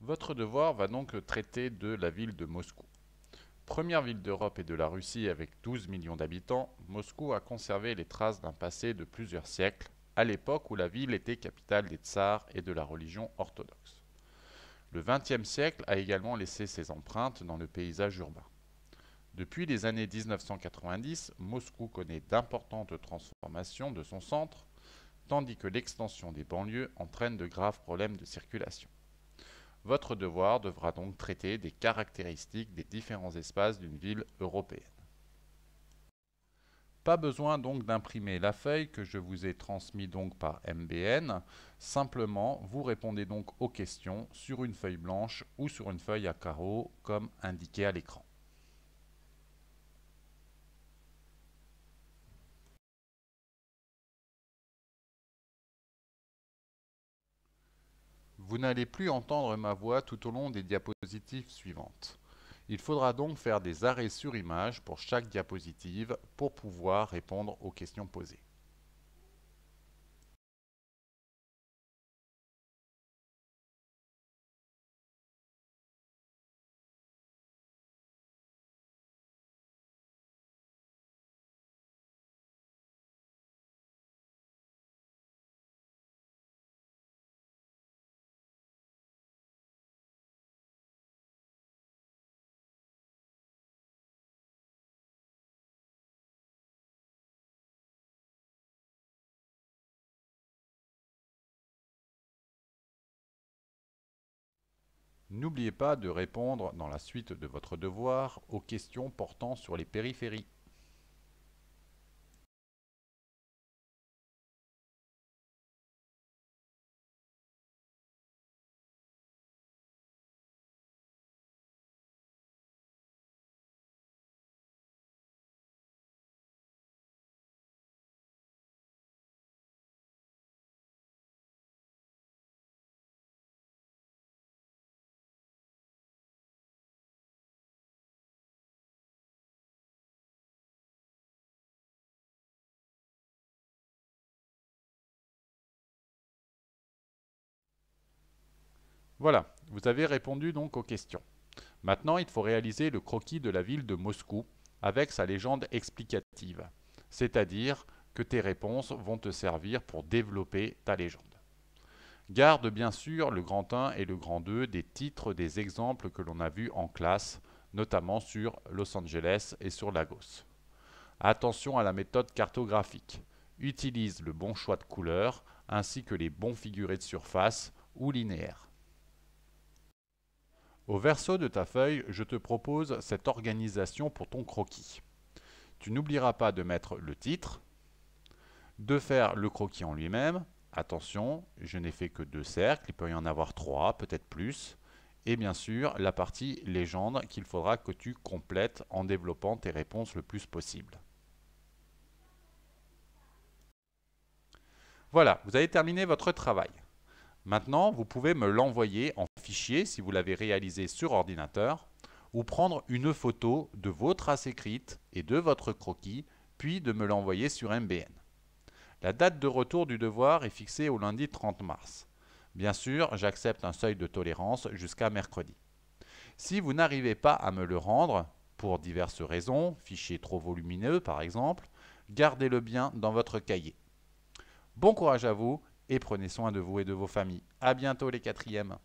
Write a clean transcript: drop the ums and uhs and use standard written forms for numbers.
Votre devoir va donc traiter de la ville de Moscou. Première ville d'Europe et de la Russie avec 12 millions d'habitants, Moscou a conservé les traces d'un passé de plusieurs siècles, à l'époque où la ville était capitale des tsars et de la religion orthodoxe. Le XXe siècle a également laissé ses empreintes dans le paysage urbain. Depuis les années 1990, Moscou connaît d'importantes transformations de son centre, tandis que l'extension des banlieues entraîne de graves problèmes de circulation. Votre devoir devra donc traiter des caractéristiques des différents espaces d'une ville européenne. Pas besoin donc d'imprimer la feuille que je vous ai transmise donc par MBN. Simplement, vous répondez donc aux questions sur une feuille blanche ou sur une feuille à carreaux comme indiqué à l'écran. Vous n'allez plus entendre ma voix tout au long des diapositives suivantes. Il faudra donc faire des arrêts sur image pour chaque diapositive pour pouvoir répondre aux questions posées. N'oubliez pas de répondre dans la suite de votre devoir aux questions portant sur les périphéries. Voilà, vous avez répondu donc aux questions. Maintenant, il faut réaliser le croquis de la ville de Moscou avec sa légende explicative, c'est-à-dire que tes réponses vont te servir pour développer ta légende. Garde bien sûr le grand 1 et le grand 2 des titres des exemples que l'on a vus en classe, notamment sur Los Angeles et sur Lagos. Attention à la méthode cartographique. Utilise le bon choix de couleurs ainsi que les bons figurés de surface ou linéaires. Au verso de ta feuille, je te propose cette organisation pour ton croquis. Tu n'oublieras pas de mettre le titre, de faire le croquis en lui-même. Attention, je n'ai fait que 2 cercles, il peut y en avoir 3, peut-être plus. Et bien sûr, la partie légende qu'il faudra que tu complètes en développant tes réponses le plus possible. Voilà, vous avez terminé votre travail. Maintenant, vous pouvez me l'envoyer en fichier si vous l'avez réalisé sur ordinateur ou prendre une photo de vos traces écrites et de votre croquis, puis de me l'envoyer sur MBN. La date de retour du devoir est fixée au lundi 30 mars. Bien sûr, j'accepte un seuil de tolérance jusqu'à mercredi. Si vous n'arrivez pas à me le rendre, pour diverses raisons, fichier trop volumineux par exemple, gardez-le bien dans votre cahier. Bon courage à vous et prenez soin de vous et de vos familles. À bientôt les quatrièmes.